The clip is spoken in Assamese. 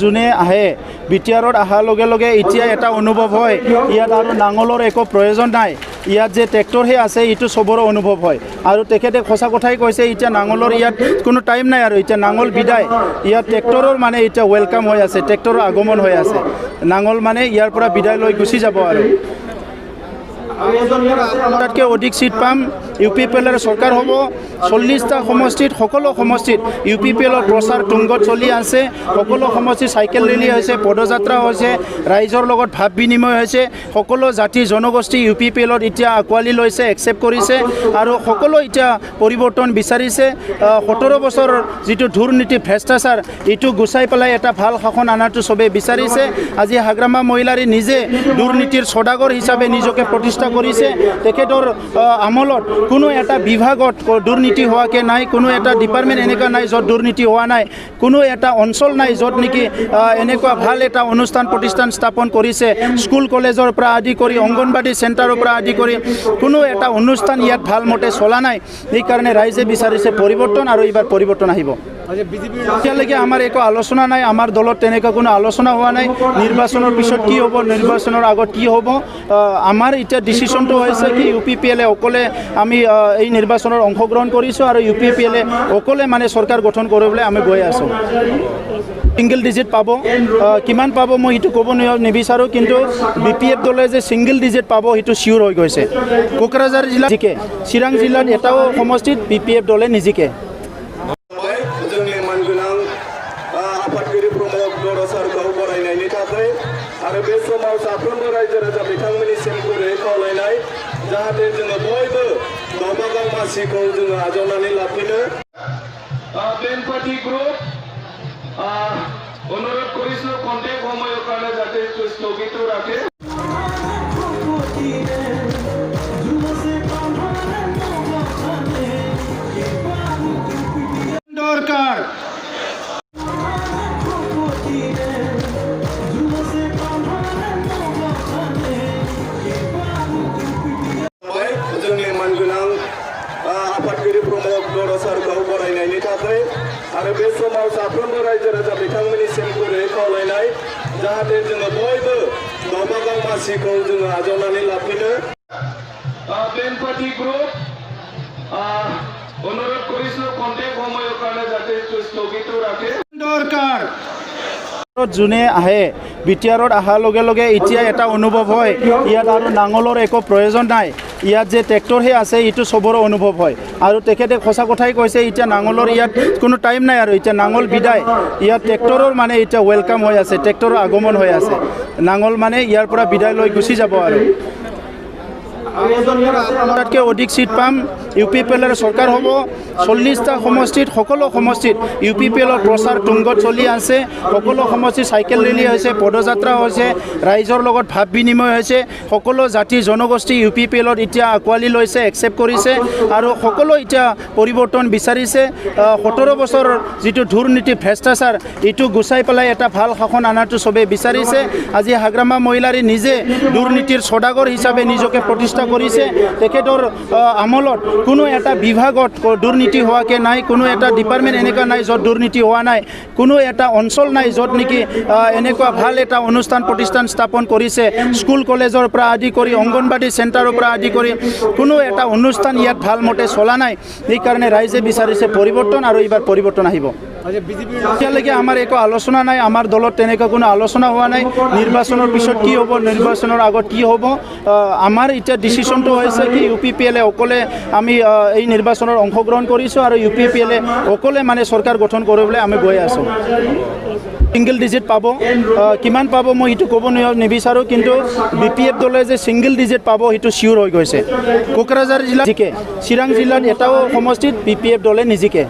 যোনে আহে বিটিআৰত অহাৰ লগে লগে এতিয়া এটা অনুভৱ হয় ইয়াত আৰু নাঙলৰ একো প্ৰয়োজন নাই ইয়াত যে ট্ৰেক্টৰহে আছে এইটো চবৰে অনুভৱ হয় আৰু তেখেতে সঁচা কথাই কৈছে এতিয়া নাঙলৰ ইয়াত কোনো টাইম নাই আৰু এতিয়া নাঙল বিদায় ইয়াত ট্ৰেক্টৰৰ মানে এতিয়া ৱেলকাম হৈ আছে ট্ৰেক্টৰৰ আগমন হৈ আছে নাঙল মানে ইয়াৰ পৰা বিদায় লৈ গুচি যাব আৰু তাতকৈ অধিক সিট পাম UPPLৰ চৰকাৰ হ'ব 40টা সমষ্টিত সকলো সমষ্টিত UPPLৰ প্ৰচাৰ তুংগত চলি আছে সকলো সমষ্টিত চাইকেল ৰেলী হৈছে পদযাত্ৰা হৈছে ৰাইজৰ লগত ভাৱ বিনিময় হৈছে সকলো জাতি জনগোষ্ঠী UPPLত এতিয়া আঁকোৱালি লৈছে একচেপ্ট কৰিছে আৰু সকলো এতিয়া পৰিৱৰ্তন বিচাৰিছে 17 বছৰ যিটো দুৰ্নীতি ভ্ৰষ্টাচাৰ এইটো গুচাই পেলাই এটা ভাল শাসন আনাটো চবে বিচাৰিছে আজি হাগ্ৰামা মহিলাৰী নিজে দুৰ্নীতিৰ সদাগৰ হিচাপে নিজকে প্ৰতিষ্ঠা কৰিছে তেখেতৰ আমলত কোনো এটা বিভাগত দুৰ্নীতি হোৱাকে নাই কোনো এটা ডিপাৰ্টমেণ্ট এনেকুৱা নাই য'ত দুৰ্নীতি হোৱা নাই কোনো এটা অঞ্চল নাই য'ত নেকি এনেকুৱা ভাল এটা অনুষ্ঠান প্ৰতিষ্ঠান স্থাপন কৰিছে স্কুল কলেজৰ পৰা আদি কৰি অংগনবাদী চেণ্টাৰৰ পৰা আদি কৰি কোনো এটা অনুষ্ঠান ইয়াত ভালমতে চলা নাই এইকাৰণে ৰাইজে বিচাৰিছে পৰিৱৰ্তন আৰু এইবাৰ পৰিৱৰ্তন আহিব এতিয়ালৈকে আমাৰ একো আলোচনা নাই আমাৰ দলত তেনেকুৱা কোনো আলোচনা হোৱা নাই নিৰ্বাচনৰ পিছত কি হ'ব নিৰ্বাচনৰ আগত কি হ'ব আমাৰ এতিয়া ডিচিশ্যনটো হৈছে কি UPPLে অকলে আমি এই নিৰ্বাচনৰ অংশগ্ৰহণ কৰিছোঁ আৰু UPPLে অকলে মানে চৰকাৰ গঠন কৰিবলৈ আমি গৈ আছোঁ সিংগল ডিজিট পাব কিমান পাব মই সেইটো ক'ব নিবিচাৰোঁ কিন্তু BPF দলে যে সিংগল ডিজিট পাব সেইটো চিয়ৰ হৈ গৈছে কোকৰাঝাৰ জিলাত জিকে চিৰাং জিলাত এটাও সমষ্টিত BPF দলে নিজিকে आरो बे समाव साफ्रोमबो रायजो राजा बिथांमोननिसिम गुरै खावलायनाय जाहाथे जोङो बयबो गावबा गाव मासिखौ जोङो आजावनानै लाफिनो बेन पार्टी ग्रुप অনুৰোধ কৰিছো কন্টেক্ট সময়ৰ কাৰণে যাতে স্থগিত ৰাখে দৰকাৰ आरो बे समाव साफ्रोमबो रायजो राजा बिथांमोननिसिम गुरै खावलायनाय जाहाथे जोङो बयबो गावबा गाव मासिखौ जोङो आजावनानै लाफिनो बेन पार्टी ग्रुप অনুৰোধ কৰিছো কন্টেক্ট সময়ৰ কাৰণে যাতে স্থগিত ৰাখে দৰকাৰ যোনে আহে বিটিআৰত অহাৰ লগে লগে এতিয়া এটা অনুভৱ হয় ইয়াত আৰু নাঙলৰ একো প্ৰয়োজন নাই ইয়াত যে ট্ৰেক্টৰহে আছে এইটো চবৰে অনুভৱ হয় আৰু তেখেতে সঁচা কথাই কৈছে এতিয়া নাঙলৰ ইয়াত কোনো টাইম নাই আৰু এতিয়া নাঙল বিদায় ইয়াত ট্ৰেক্টৰৰ মানে এতিয়া ৱেলকাম হৈ আছে ট্ৰেক্টৰৰ আগমন হৈ আছে নাঙল মানে ইয়াৰ পৰা বিদায় লৈ গুচি যাব আৰু তাতকৈ অধিক সিট পাম UPPLৰ চৰকাৰ হ'ব 40টা সমষ্টিত সকলো সমষ্টিত UPPLৰ প্ৰচাৰ তুংগত চলি আছে সকলো সমষ্টিত চাইকেল ৰেলী হৈছে পদযাত্ৰা হৈছে ৰাইজৰ লগত ভাৱ বিনিময় হৈছে সকলো জাতি জনগোষ্ঠী UPPLত এতিয়া আঁকোৱালি লৈছে একচেপ্ট কৰিছে আৰু সকলো এতিয়া পৰিৱৰ্তন বিচাৰিছে 17 বছৰ যিটো দুৰ্নীতি ভ্ৰষ্টাচাৰ এইটো গুচাই পেলাই এটা ভাল শাসন আনাটো চবে বিচাৰিছে আজি হাগ্ৰামা মহিলাৰী নিজে দুৰ্নীতিৰ সদাগৰ হিচাপে নিজকে প্ৰতিষ্ঠা কৰিছে তেখেতৰ আমলত কোনো এটা বিভাগত দুৰ্নীতি হোৱাকে নাই কোনো এটা ডিপাৰ্টমেণ্ট এনেকুৱা নাই য'ত দুৰ্নীতি হোৱা নাই কোনো এটা অঞ্চল নাই য'ত নেকি এনেকুৱা ভাল এটা অনুষ্ঠান প্ৰতিষ্ঠান স্থাপন কৰিছে স্কুল কলেজৰ পৰা আদি কৰি অংগনবাদী চেণ্টাৰৰ পৰা আদি কৰি কোনো এটা অনুষ্ঠান ইয়াত ভালমতে চলা নাই এইকাৰণে ৰাইজে বিচাৰিছে পৰিৱৰ্তন আৰু এইবাৰ পৰিৱৰ্তন আহিব এতিয়ালৈকে আমাৰ একো আলোচনা নাই আমাৰ দলত তেনেকুৱা কোনো আলোচনা হোৱা নাই নিৰ্বাচনৰ পিছত কি হ'ব নিৰ্বাচনৰ আগত কি হ'ব আমাৰ এতিয়া ডিচিশ্যনটো হৈছে কি UPPLে অকলে আমি এই নিৰ্বাচনৰ অংশগ্ৰহণ কৰিছোঁ আৰু UPPLে অকলে মানে চৰকাৰ গঠন কৰিবলৈ আমি গৈ আছোঁ সিংগল ডিজিট পাব কিমান পাব মই সেইটো ক'ব নিবিচাৰোঁ কিন্তু BPF দলে যে সিংগল ডিজিট পাব সেইটো চিয়ৰ হৈ গৈছে কোকৰাঝাৰ জিলাত জিকে চিৰাং জিলাত এটাও সমষ্টিত BPF দলে নিজিকে